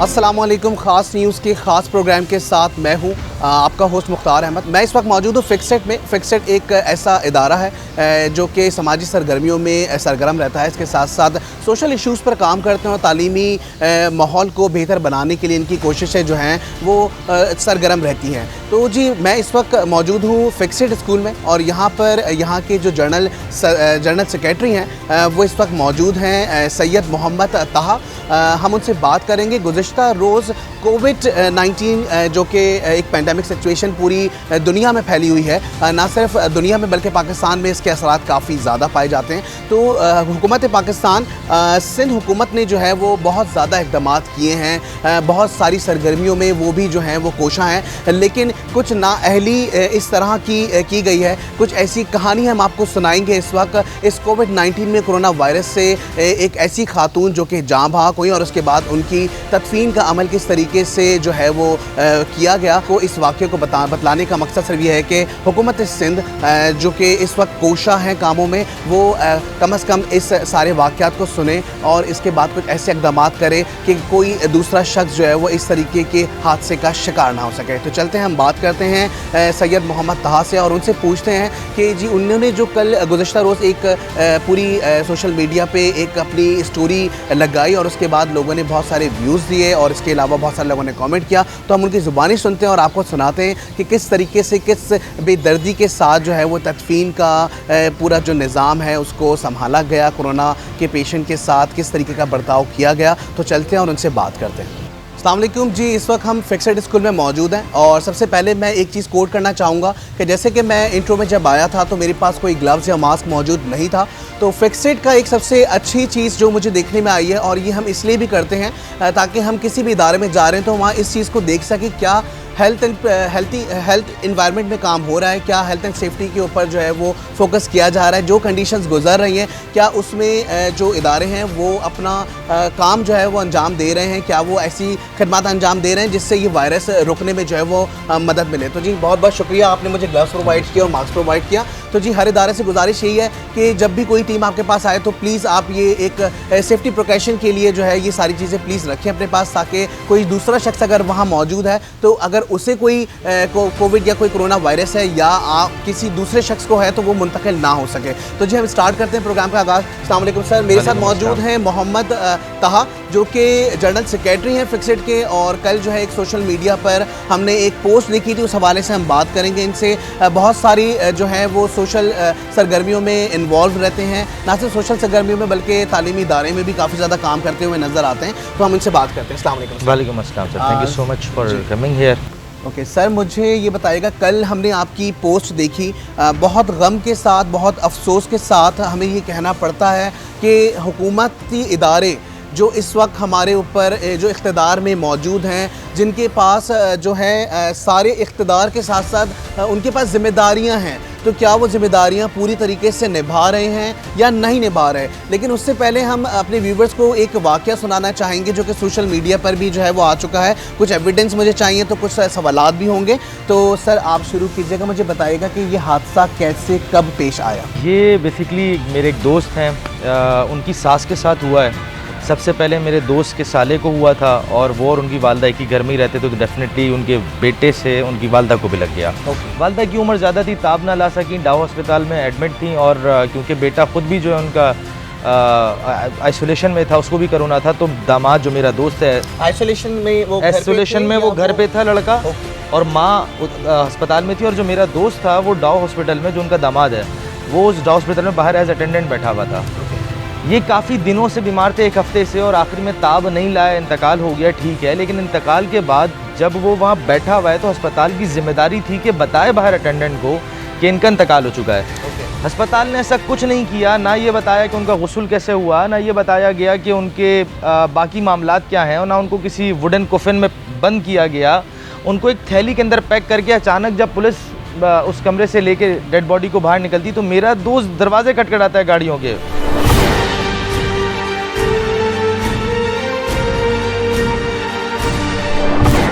अस्सलामुअलैकुम। ख़ास न्यूज़ के ख़ास प्रोग्राम के साथ मैं हूँ आपका होस्ट मुख्तार अहमद। मैं इस वक्त मौजूद हूँ फिक्सेट में। फिक्सेट एक ऐसा इदारा है जो कि समाजी सरगर्मियों में सरगर्म रहता है। इसके साथ साथ सोशल इश्यूज़ पर काम करते हैं और तालीमी माहौल को बेहतर बनाने के लिए इनकी कोशिशें जो हैं वो सरगर्म रहती हैं। तो जी मैं इस वक्त मौजूद हूँ फिक्सेट स्कूल में और यहाँ पर यहाँ के जो जनरल सेक्रेटरी हैं वो इस वक्त मौजूद हैं, सैयद मोहम्मद ताहा। हम उनसे बात करेंगे। गुज़िश्ता रोज़ कोविड-19 जो कि एक पेंडेमिक सिचुएशन पूरी दुनिया में फैली हुई है, ना सिर्फ दुनिया में बल्कि पाकिस्तान में इसके असरात काफ़ी ज़्यादा पाए जाते हैं। तो हुकूमत पाकिस्तान सिंध हुकूमत ने जो है वो बहुत ज़्यादा इक़दामात किए हैं, बहुत सारी सरगर्मियों में वो भी जो हैं वो कोशा हैं, लेकिन कुछ नाअहली इस तरह की गई है। कुछ ऐसी कहानी हम आपको सुनाएंगे इस वक्त। इस कोविड-19 में कोरोना वायरस से एक ऐसी खातून जो कि जाँ भाग हुई और उसके बाद उनकी तदफीन का अमल किस तरीके से जो है वो किया गया, को इस वाक़े को बतलाने का मकसद सिर्फ ये है कि हुकूमत सिंध जो कि इस वक्त कोशा हैं कामों में, वो कम से कम इस सारे वाक़यात को सुने और इसके बाद कुछ ऐसे इक़दाम करे कि कोई दूसरा शख्स जो है वो इस तरीके के हादसे का शिकार ना हो सके। तो चलते हैं, हम बात करते हैं सैयद मोहम्मद ताहा से और उनसे पूछते हैं कि जी उन्होंने जो कल गुज़िश्ता रोज़ एक पूरी सोशल मीडिया पे एक अपनी स्टोरी लगाई और उसके बाद लोगों ने बहुत सारे व्यूज़ दिए और इसके अलावा बहुत सारे लोगों ने कमेंट किया, तो हम उनकी ज़ुबानी सुनते हैं और आपको सुनाते हैं कि किस तरीके से किस बेदर्दी के साथ जो है वो तदफीन का पूरा जो निज़ाम है उसको संभाला गया, कोरोना के पेशेंट के साथ किस तरीके का बर्ताव किया गया। तो चलते हैं और उनसे बात करते हैं। अस्सलाम वालेकुम जी, इस वक्त हम फिक्सेट स्कूल में मौजूद हैं और सबसे पहले मैं एक चीज़ कोट करना चाहूँगा कि जैसे कि मैं इंट्रो में जब आया था तो मेरे पास कोई ग्लव्स या मास्क मौजूद नहीं था। तो फिक्सेट का एक सबसे अच्छी चीज़ जो मुझे देखने में आई है, और ये हम इसलिए भी करते हैं ताकि हम किसी भी इदारे में जा रहे हैं तो वहाँ इस चीज़ को देख सकें क्या हेल्थ इन्वायरमेंट में काम हो रहा है, क्या हेल्थ एंड सेफ्टी के ऊपर जो है वो फोकस किया जा रहा है, जो कंडीशंस गुजर रही हैं क्या उसमें जो इदारे हैं वो अपना काम जो है वो अंजाम दे रहे हैं, क्या वो ऐसी खदमात अंजाम दे रहे हैं जिससे ये वायरस रुकने में जो है वो मदद मिले। तो जी बहुत बहुत शुक्रिया, आपने मुझे ग्लव्स प्रोवाइड किया और मास्क प्रोवाइड किया। तो जी हर इदारे से गुजारिश यही है कि जब भी कोई टीम आपके पास आए तो प्लीज़ आप ये एक सेफ्टी प्रिकॉशन के लिए जो है ये सारी चीज़ें प्लीज़ रखें अपने पास, ताकि कोई दूसरा शख्स अगर वहाँ मौजूद है तो अगर उसे कोई कोविड या कोई कोरोना वायरस है या किसी दूसरे शख्स को है तो वो मुंतकिल ना हो सके। तो जी हम स्टार्ट करते हैं प्रोग्राम का आगाज़। अस्सलाम वालेकुम सर, मेरे साथ मौजूद हैं मोहम्मद ताहा जो कि जनरल सेक्रेटरी हैं फिक्सेट के, और कल जो है एक सोशल मीडिया पर हमने एक पोस्ट देखी थी, उस हवाले से हम बात करेंगे इनसे। बहुत सारी जो है वो सोशल सरगर्मियों में इन्वॉल्व रहते हैं, ना सिर्फ सोशल सरगर्मियों में बल्कि तालीमी इदारे में भी काफ़ी ज़्यादा काम करते हुए नज़र आते हैं। तो हम इनसे बात करते हैं। अस्सलाम वालेकुम। वालेकुम अस्सलाम sir, thank you so much for coming here. Okay sir, मुझे ये बताइएगा, कल हमने आपकी पोस्ट देखी, बहुत गम के साथ बहुत अफसोस के साथ हमें ये कहना पड़ता है कि हुकूमती इदारे जो इस वक्त हमारे ऊपर जो इख्तिदार में मौजूद हैं, जिनके पास जो है सारे इख्तिदार के साथ साथ उनके पास ज़िम्मेदारियां हैं, तो क्या वो ज़िम्मेदारियां पूरी तरीके से निभा रहे हैं या नहीं निभा रहे। लेकिन उससे पहले हम अपने व्यूवर्स को एक वाक़या सुनाना चाहेंगे जो कि सोशल मीडिया पर भी जो है वो आ चुका है। कुछ एविडेंस मुझे चाहिए, तो कुछ सवालात भी होंगे। तो सर आप शुरू कीजिएगा, मुझे बताइएगा कि ये हादसा कैसे कब पेश आया। ये बेसिकली मेरे एक दोस्त हैं, उनकी सास के साथ हुआ है। सबसे पहले मेरे दोस्त के साले को हुआ था और वो और उनकी वालदा एक ही घर में ही रहते, तो डेफिनेटली उनके बेटे से उनकी वालदा को भी लग गया। वालदा की उम्र ज़्यादा थी, ताब ना ला सकी, डाव अस्पताल में एडमिट थी, और क्योंकि बेटा ख़ुद भी जो है उनका आइसोलेशन में था, उसको भी कोरोना था, तो दामाद जो मेरा दोस्त है आइसोलेशन में वो घर पे था लड़का, और माँ अस्पताल में थी, और जो मेरा दोस्त था वो डाव हॉस्पिटल में, जो उनका दामाद है वो उस डाव हॉस्पिटल में बाहर एज अटेंडेंट बैठा हुआ था। ये काफ़ी दिनों से बीमार थे, एक हफ़्ते से, और आखिर में ताब नहीं लाया, इंतकाल हो गया, ठीक है। लेकिन इंतकाल के बाद जब वो वहाँ बैठा हुआ है तो अस्पताल की जिम्मेदारी थी कि बताए बाहर अटेंडेंट को कि इनका इंतकाल हो चुका है। अस्पताल ने ऐसा कुछ नहीं किया, ना ये बताया कि उनका गुस्ल कैसे हुआ, ना ये बताया गया कि उनके बाकी मामलात क्या हैं, और ना उनको किसी वुडन कोफिन में बंद किया गया। उनको एक थैली के अंदर पैक करके अचानक जब पुलिस उस कमरे से लेके डेड बॉडी को बाहर निकलती तो मेरा दोस्त दरवाजे खटखटाता है गाड़ियों के।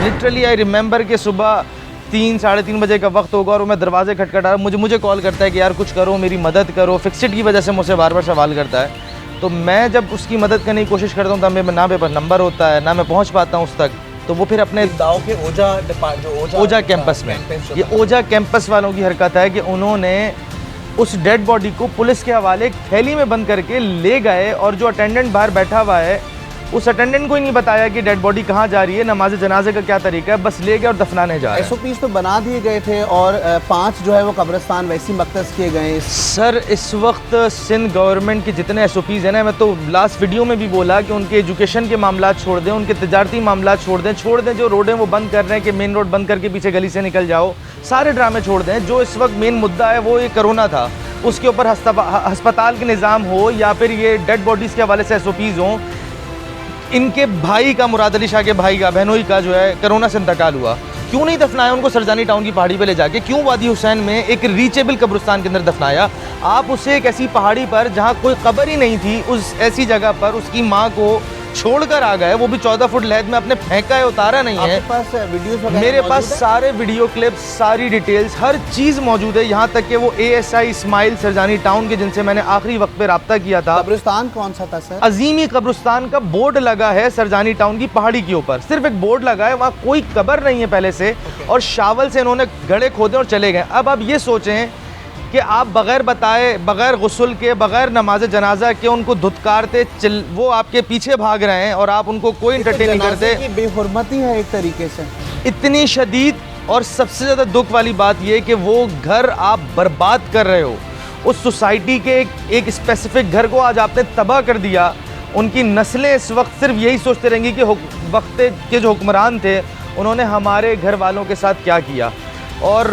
लिटरली आई रिमेंबर कि सुबह 3-3:30 बजे का वक्त होगा और मैं दरवाजे खटखटा रहा, मुझे कॉल करता है कि यार कुछ करो, मेरी मदद करो। फिक्सेट की वजह से मुझसे बार बार सवाल करता है। तो मैं जब उसकी मदद करने की कोशिश करता हूँ, तब ना मेरे पास नंबर होता है, ना मैं पहुँच पाता हूँ उस तक। तो वो फिर अपने दाव के ओजा कैंपस में, ये ओजा कैंपस वालों की हरकत है कि उन्होंने उस डेड बॉडी को पुलिस के हवाले एक थैली में बंद करके ले गए, और जो अटेंडेंट बाहर बैठा हुआ है उस अटेंडेंट को ही नहीं बताया कि डेड बॉडी कहाँ जा रही है, नमाज जनाजे का क्या तरीका है, बस ले गए और दफनाने जा रहे हैं। SOPs तो बना दिए गए थे और 5 जो है वो कब्रिस्तान वैसी मख्तस किए गए। सर इस वक्त सिंध गवर्नमेंट के जितने SOPs हैं ना, मैं तो लास्ट वीडियो में भी बोला कि उनके एजुकेशन के मामला छोड़ दें, उनके तजारती मामला छोड़ दें, जो रोडें वो बंद कर रहे हैं कि मेन रोड बंद करके पीछे गली से निकल जाओ, सारे ड्रामे छोड़ दें। जो इस वक्त मेन मुद्दा है वो ये कोरोना था, उसके ऊपर अस्पताल के निज़ाम हो या फिर ये डेड बॉडीज़ के हवाले से SOPs हों। इनके भाई का, मुराद अली शाह के भाई का, बहनोई का जो है कोरोना से इंतकाल हुआ, क्यों नहीं दफनाया उनको सरजानी टाउन की पहाड़ी पे ले जाके? क्यों वादी हुसैन में एक रीचेबल कब्रिस्तान के अंदर दफनाया? आप उसे एक ऐसी पहाड़ी पर जहाँ कोई कब्र ही नहीं थी, उस ऐसी जगह पर उसकी माँ को छोड़कर आ गए, वो भी 14 फुट लहद में, अपने फेंका है, उतारा नहीं है। आपके पास वीडियोस वगैरह? मेरे पास सारे वीडियो क्लिप्स, सारी डिटेल्स, हर चीज़ मौजूद है। यहाँ तक कि वो ASI इस्माइल सरजानी टाउन के, जिनसे मैंने आखिरी वक्त पे रब्ता किया था। कब्रिस्तान कौन सा था सर? अजीमी कब्रिस्तान का बोर्ड लगा है सरजानी टाउन की पहाड़ी के ऊपर, सिर्फ एक बोर्ड लगा है, वहाँ कोई कब्र नहीं है पहले से। और शावल से इन्होंने गड़े खोदे और चले गए। अब आप ये सोचें कि आप बग़ैर बताए, बग़ैर गुस्ल के, बग़ैर नमाज जनाजा के उनको धुतकारते वो आपके पीछे भाग रहे हैं और आप उनको कोई इंटरटेन नहीं करते। बेहुरमती है एक तरीके से, इतनी शदीद। और सबसे ज़्यादा दुख वाली बात ये कि वो घर आप बर्बाद कर रहे हो, उस सोसाइटी के एक स्पेसिफिक घर को आज आपने तबाह कर दिया। उनकी नस्लें इस वक्त सिर्फ यही सोचते रहेंगी कि वक्त के जो हुक्मरान थे उन्होंने हमारे घर वालों के साथ क्या किया। और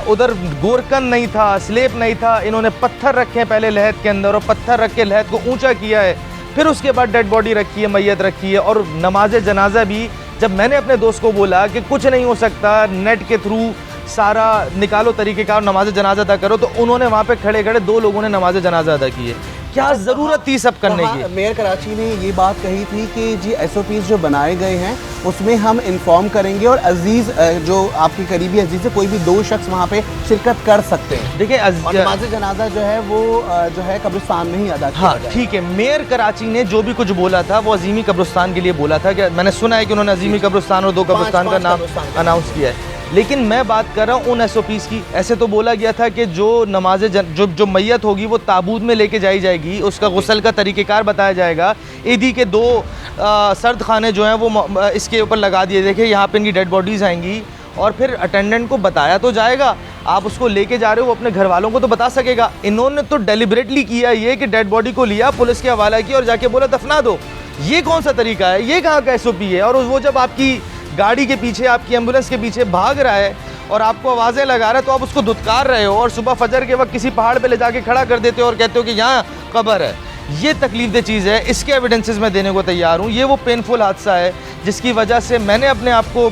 उधर गोरकन नहीं था, स्लेब नहीं था, इन्होंने पत्थर रखे हैं पहले लहद के अंदर, और पत्थर रख के लहद को ऊंचा किया है, फिर उसके बाद डेड बॉडी रखी है, मैयत रखी है। और नमाज जनाजा भी, जब मैंने अपने दोस्त को बोला कि कुछ नहीं हो सकता, नेट के थ्रू सारा निकालो तरीक़ेकार, नमाज जनाजा अदा करो, तो उन्होंने वहाँ पे खड़े खड़े 2 लोगों ने नमाज जनाजा अदा की है। क्या ज़रूरत थी सब करने की? मेयर कराची ने ये बात कही थी कि जी SOPs जो बनाए गए हैं उसमें हम इन्फॉर्म करेंगे, और अजीज़ जो आपके करीबी अजीज़ है, कोई भी 2 शख्स वहाँ पे शिरकत कर सकते हैं। देखिए नमाज जनाजा जो है वो जो है कब्रिस्तान में ही अदा किया जाएगा। ठीक है, मेयर कराची ने जो भी कुछ बोला था वो अजीमी कब्रिस्तान के लिए बोला था। कि मैंने सुना है कि उन्होंने अजीमी कब्रिस्तान और 2 कब्रिस्तान का नाम अनाउंस किया है, लेकिन मैं बात कर रहा हूँ उन SOPs की। ऐसे तो बोला गया था कि जो नमाज जो मैयत होगी वो ताबूत में लेके जाई जाएगी, उसका गुस्ल का तरीक़ेकार बताया जाएगा। ईदी के 2 सर्द खाने जो हैं वो इसके ऊपर लगा दिए, देखिए यहाँ पे इनकी डेड बॉडीज़ आएंगी, और फिर अटेंडेंट को बताया तो जाएगा, आप उसको लेके जा रहे हो, वो अपने घर वालों को तो बता सकेगा। इन्होंने तो डेलिबरेटली किया ये कि डेड बॉडी को लिया, पुलिस के हवाला किया और जाके बोला दफना दो। ये कौन सा तरीका है? ये कहाँ का SOP है? और वो जब आपकी गाड़ी के पीछे, आपकी एम्बुलेंस के पीछे भाग रहा है और आपको आवाज़ें लगा रहा है, तो आप उसको धुतकार रहे हो, और सुबह फजर के वक्त किसी पहाड़ पे ले जाके खड़ा कर देते हो और कहते हो कि यहाँ कब्र है। ये तकलीफ दे चीज़ है, इसके एविडेंसेस मैं देने को तैयार हूँ। ये वो पेनफुल हादसा है जिसकी वजह से मैंने अपने आप को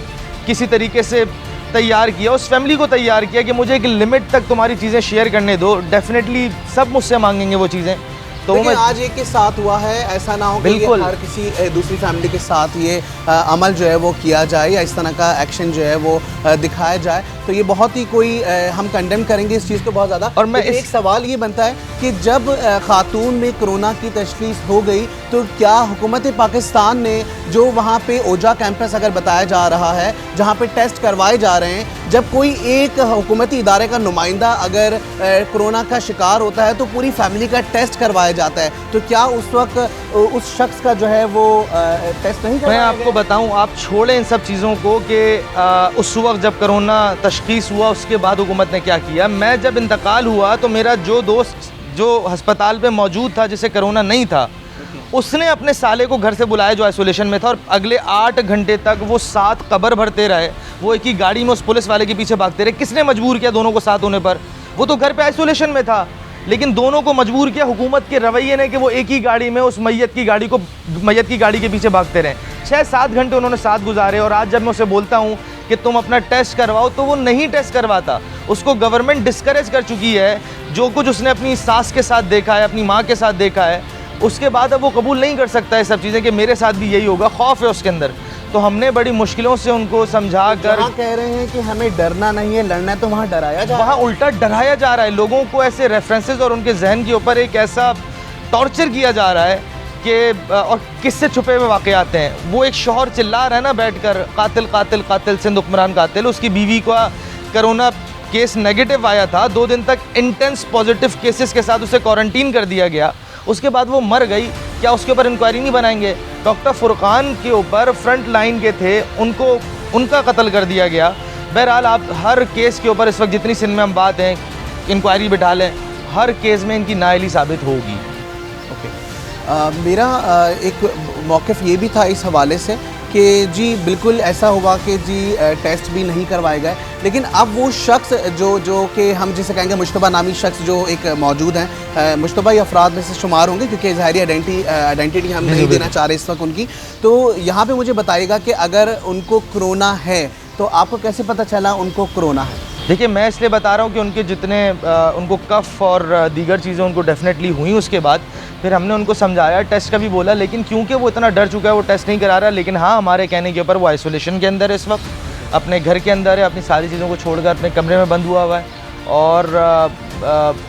किसी तरीके से तैयार किया, उस फैमिली को तैयार किया कि मुझे एक लिमिट तक तुम्हारी चीज़ें शेयर करने दो। डेफिनेटली सब मुझसे मांगेंगे वो चीज़ें, तो मैं आज एक के साथ हुआ है, ऐसा ना हो कि हर किसी दूसरी फैमिली के साथ ये अमल जो है वो किया जाए या इस तरह का एक्शन जो है वो दिखाया जाए, तो ये बहुत ही कोई हम कंडेम करेंगे इस चीज़ को बहुत ज़्यादा। और मैं एक सवाल ये बनता है कि जब खातून में कोरोना की तशख़ीस हो गई, तो क्या हुकूमत पाकिस्तान ने जो वहाँ पे ओजा कैंपस अगर बताया जा रहा है जहाँ पे टेस्ट करवाए जा रहे हैं, जब कोई एक हुकूमती इदारे का नुमाइंदा अगर कोरोना का शिकार होता है तो पूरी फैमिली का टेस्ट करवाया जाता है, तो क्या उस वक्त उस शख्स का जो है वो टेस्ट नहीं करवाया? मैं आपको बताऊं, आप छोड़ें इन सब चीज़ों को कि उस वक्त जब कोरोना तशख़ीस हुआ उसके बाद हुकूमत ने क्या किया। मैं जब इंतकाल हुआ तो मेरा जो दोस्त जो हस्पताल पे मौजूद था जिसे कोरोना नहीं था, उसने अपने साले को घर से बुलाया जो आइसोलेशन में था, और अगले 8 घंटे तक वो 7 कब्र भरते रहे। वो एक ही गाड़ी में उस पुलिस वाले के पीछे भागते रहे। किसने मजबूर किया दोनों को साथ होने पर? वो तो घर पे आइसोलेशन में था, लेकिन दोनों को मजबूर किया हुकूमत के रवैये ने कि वो एक ही गाड़ी में उस मैयत की गाड़ी के पीछे भागते रहे। 6-7 घंटे उन्होंने साथ गुजारे। और आज जब मैं उसे बोलता हूँ कि तुम अपना टेस्ट करवाओ, तो वो नहीं टेस्ट करवाता। उसको गवर्नमेंट डिस्करेज कर चुकी है। जो कुछ उसने अपनी सास के साथ देखा है, अपनी माँ के साथ देखा है, उसके बाद अब वो कबूल नहीं कर सकता है सब चीज़ें कि मेरे साथ भी यही होगा। खौफ है उसके अंदर। तो हमने बड़ी मुश्किलों से उनको समझा कर, कह रहे हैं कि हमें डरना नहीं है, लड़ना है, तो वहाँ डराया जा रहा है। वहाँ उल्टा डराया जा रहा है लोगों को। ऐसे रेफरेंसेस और उनके जहन के ऊपर एक ऐसा टॉर्चर किया जा रहा है कि और किससे छुपे हुए वाक़यात हैं। वो एक शौहर चिल्ला रहा है ना बैठकर, कातिल कातिल कातिल, सिंध हुक्मरान कातिल। उसकी बीवी का कोरोना केस नेगेटिव आया था, 2 दिन तक इंटेंस पॉजिटिव केसेस के साथ उसे क्वारंटीन कर दिया गया, उसके बाद वो मर गई। क्या उसके ऊपर इंक्वायरी नहीं बनाएंगे? डॉक्टर फुरकान के ऊपर फ्रंट लाइन के थे, उनका कत्ल कर दिया गया। बहरहाल आप हर केस के ऊपर इस वक्त जितनी सिंध में हम बात हैं, इंक्वायरी बिठा लें, हर केस में इनकी नाअहली साबित होगी। ओके, मेरा एक मौक़िफ़ ये भी था इस हवाले से कि जी बिल्कुल ऐसा हुआ कि जी टेस्ट भी नहीं करवाए गए, लेकिन अब वो शख्स जो कि हम जिसे कहेंगे मुश्तबा नामी शख्स जो एक मौजूद हैं, मुश्तबा अफराद में से शुमार होंगे क्योंकि ज़ाहिरी आइडेंटिटी हम नहीं देना चाह रहे इस वक्त उनकी। तो यहाँ पे मुझे बताइएगा कि अगर उनको कोरोना है तो आपको कैसे पता चला उनको कोरोना है? देखिए, मैं इसलिए बता रहा हूँ कि उनके जितने उनको कफ़ और दीगर चीज़ें उनको डेफिनेटली हुई, उसके बाद फिर हमने उनको समझाया, टेस्ट का भी बोला, लेकिन क्योंकि वो इतना डर चुका है वो टेस्ट नहीं करा रहा। लेकिन हाँ, हमारे कहने के ऊपर वो आइसोलेशन के अंदर है, इस वक्त अपने घर के अंदर है, अपनी सारी चीज़ों को छोड़कर अपने कमरे में बंद हुआ है। और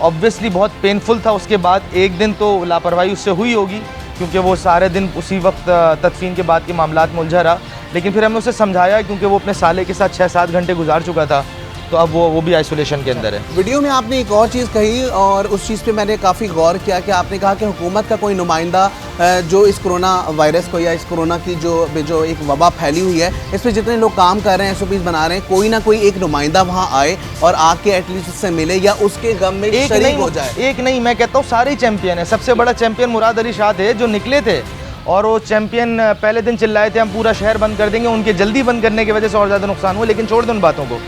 ऑब्वियसली बहुत पेनफुल था। उसके बाद एक दिन तो लापरवाही उससे हुई होगी क्योंकि वो सारे दिन उसी वक्त तदफीन के बाद के मामलात में उलझा रहा। लेकिन फिर हमने उसे समझाया क्योंकि वो अपने साले के साथ 6-7 घंटे गुजार चुका था, तो अब वो भी आइसोलेशन के अंदर है। वीडियो में आपने एक और चीज़ कही और उस चीज़ पे मैंने काफ़ी गौर किया कि आपने कहा कि हुकूमत का कोई नुमाइंदा जो इस कोरोना वायरस को या इस कोरोना की जो एक वबा फैली हुई है, इस पर जितने लोग काम कर रहे हैं, SOPs बना रहे हैं, कोई ना कोई एक नुमाइंदा वहाँ आए और आके एटलीस्ट उससे मिले या उसके गम में शरीक हो जाए। एक नहीं, मैं कहता हूँ सारे चैंपियन है। सबसे बड़ा चैंपियन मुराद अली शाह थे जो निकले थे और वो चैंपियन पहले दिन चिल्लाए थे हम पूरा शहर बंद कर देंगे। उनके जल्दी बंद करने की वजह से और ज़्यादा नुकसान हुआ। लेकिन छोड़ दो उन बातों को।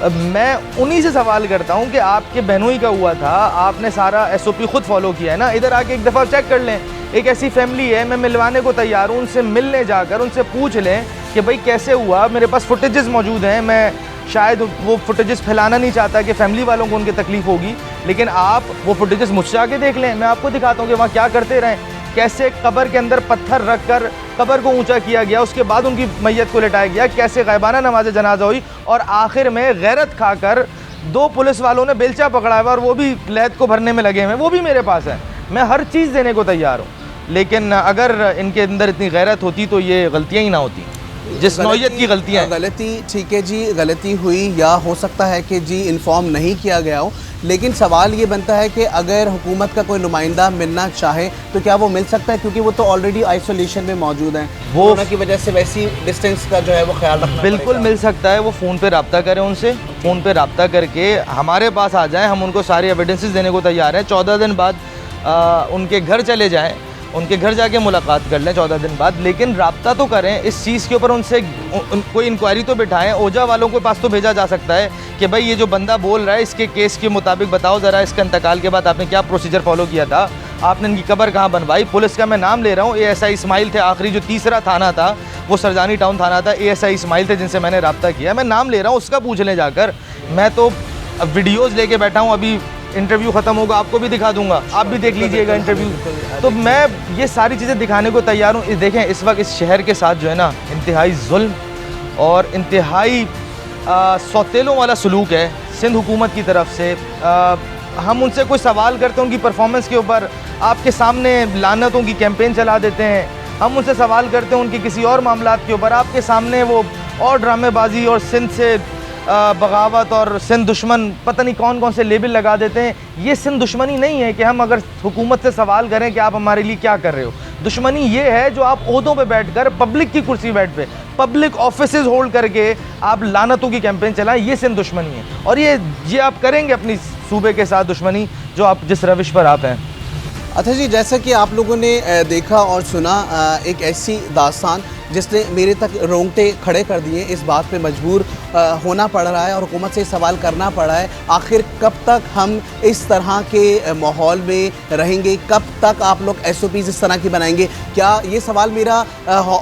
मैं उन्हीं से सवाल करता हूं कि आपके बहनोई का हुआ था, आपने सारा SOP खुद फॉलो किया है ना। इधर आके एक दफ़ा चेक कर लें। एक ऐसी फैमिली है, मैं मिलवाने को तैयार हूँ, उनसे मिलने जाकर उनसे पूछ लें कि भाई कैसे हुआ। मेरे पास फुटेजेस मौजूद हैं। मैं शायद वो फुटेजेस फैलाना नहीं चाहता कि फैमिली वालों को उनकी तकलीफ़ होगी, लेकिन आप वो फुटेजेस मुझसे आके देख लें। मैं आपको दिखाता हूँ कि वहाँ क्या करते रहें, कैसे कब्र के अंदर पत्थर रख कर कब्र को ऊंचा किया गया, उसके बाद उनकी मैयत को लिटाया गया, कैसे गायबाना नमाज जनाजा हुई और आखिर में गैरत खाकर 2 पुलिस वालों ने बेलचा पकड़ा हुआ और वो भी लहद को भरने में लगे हुए हैं। वो भी मेरे पास है। मैं हर चीज़ देने को तैयार हूँ, लेकिन अगर इनके अंदर इतनी गैरत होती तो ये गलतियाँ ही ना होती जिस नौयत की गलतियाँ। गलती ठीक है जी, गलती हुई या हो सकता है कि जी इन्फॉर्म नहीं किया गया हो, लेकिन सवाल ये बनता है कि अगर हुकूमत का कोई नुमाइंदा मिलना चाहे तो क्या वो मिल सकता है? क्योंकि वो तो ऑलरेडी आइसोलेशन में मौजूद हैं, वो कोरोना की वजह से वैसी डिस्टेंस का जो है वो ख्याल रखना बिल्कुल मिल सकता है। वो फ़ोन पे रब्ता करें उनसे, फ़ोन पे रब्ता करके हमारे पास आ जाएँ, हम उनको सारे एविडेंसेस देने को तैयार हैं। 14 दिन बाद उनके घर चले जाएँ, उनके घर जाके मुलाकात कर लें 14 दिन बाद, लेकिन रब्ता तो करें इस चीज़ के ऊपर। उनसे कोई इंक्वायरी तो बिठाएं। ओजा वालों के पास तो भेजा जा सकता है कि भाई ये जो बंदा बोल रहा है इसके केस के मुताबिक बताओ ज़रा, इसका इंतकाल के बाद आपने क्या प्रोसीजर फॉलो किया था, आपने इनकी कब्र कहाँ बनवाई। पुलिस का मैं नाम ले रहा हूँ, ASI इस्माइल थे। आखिरी जो तीसरा थाना था वो सरजानी टाउन थाना था, ASI इस्माइल थे जिनसे मैंने रब्ता किया। मैं नाम ले रहा हूँ, उसका पूछ लें जाकर। मैं तो वीडियोज़ लेके बैठा हूँ, अभी इंटरव्यू ख़त्म होगा आपको भी दिखा दूंगा, आप भी देख लीजिएगा इंटरव्यू। तो मैं ये सारी चीज़ें दिखाने को तैयार हूँ। देखें इस वक्त इस शहर के साथ जो है ना इंतहाई जुल्म और इंतहाई सौतेलों वाला सलूक है सिंध हुकूमत की तरफ से। हम उनसे कोई सवाल करते हैं उनकी परफॉर्मेंस के ऊपर, आपके सामने लानतों की कैंपेन चला देते हैं। हम उनसे सवाल करते हैं उनके किसी और मामलात के ऊपर, आपके सामने वो और ड्रामेबाजी और सिंध से बगावत और सिंध दुश्मन पता नहीं कौन कौन से लेबल लगा देते हैं। ये सिंध दुश्मनी नहीं है कि हम अगर हुकूमत से सवाल करें कि आप हमारे लिए क्या कर रहे हो। दुश्मनी ये है जो आप ओहदों पे बैठकर पब्लिक की कुर्सी बैठ पे पब्लिक ऑफिसेज होल्ड करके आप लानतों की कैंपेन चलाएं, ये सिंध दुश्मनी है। और ये आप करेंगे अपनी सूबे के साथ दुश्मनी जो आप जिस रविश पर आप हैं। अच्छा जी, जैसा कि आप लोगों ने देखा और सुना, एक ऐसी दास्तान जिसने मेरे तक रोंगटे खड़े कर दिए। इस बात पे मजबूर होना पड़ रहा है और हुकूमत से सवाल करना पड़ा है, आखिर कब तक हम इस तरह के माहौल में रहेंगे, कब तक आप लोग SOPs इस तरह की बनाएंगे? क्या ये सवाल मेरा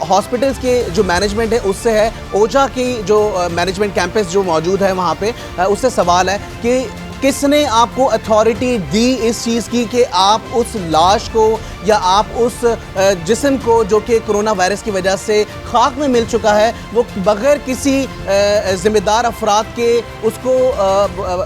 हॉस्पिटल्स के जो मैनेजमेंट है उससे है, ओजा की जो मैनेजमेंट कैंपस जो मौजूद है वहाँ पे उससे सवाल है कि किसने आपको अथॉरिटी दी इस चीज़ की कि आप उस लाश को या आप उस जिस्म को जो कि कोरोना वायरस की वजह से खाक में मिल चुका है, वो बग़ैर किसी ज़िम्मेदार अफराद के उसको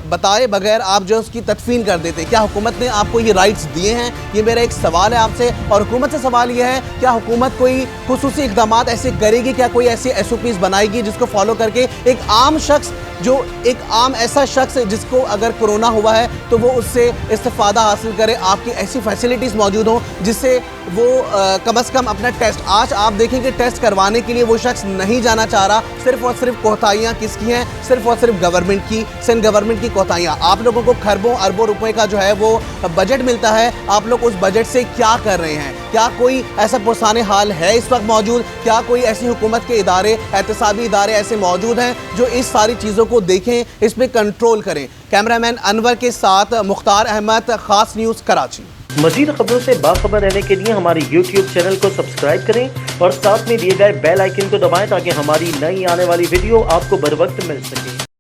बताए बगैर आप जो उसकी तदफीन कर देते? क्या हुकूमत ने आपको ये राइट्स दिए हैं? ये मेरा एक सवाल है आपसे। और हुकूमत से सवाल ये है, क्या हुकूमत कोई खुसूसी इक़दामात ऐसे करेगी, क्या कोई ऐसी SOPs बनाएगी जिसको फॉलो करके एक आम शख्स, जो एक आम ऐसा शख्स जिसको अगर कोरोना हुआ है तो वो उससे इस्तिफ़ादा हासिल करे, आपकी ऐसी फैसिलिटीज़ मौजूद हों जिससे वो कम अज़ कम अपना टेस्ट, आज आप देखेंगे टेस्ट करवाने के लिए वो शख्स नहीं जाना चाह रहा। सिर्फ़ और सिर्फ कोताहियाँ किसकी हैं? सिर्फ़ और सिर्फ गवर्नमेंट की, सिंध गवर्नमेंट की कोताहियाँ। आप लोगों को खरबों अरबों रुपए का जो है वो बजट मिलता है, आप लोग उस बजट से क्या कर रहे हैं? क्या कोई ऐसा पुरसाने हाल है इस वक्त मौजूद? क्या कोई ऐसी हुकूमत के इदारे, एहतसाबी इदारे ऐसे मौजूद हैं जो इस सारी चीज़ों को देखें, इस पर कंट्रोल करें? कैमरामैन अनवर के साथ मुख्तार अहमद, खास न्यूज़ कराची। मज़ीद खबरों से बाखबर रहने के लिए हमारे YouTube चैनल को सब्सक्राइब करें और साथ में दिए गए बेल आइकन को दबाएं ताकि हमारी नई आने वाली वीडियो आपको बर वक्त मिल सके।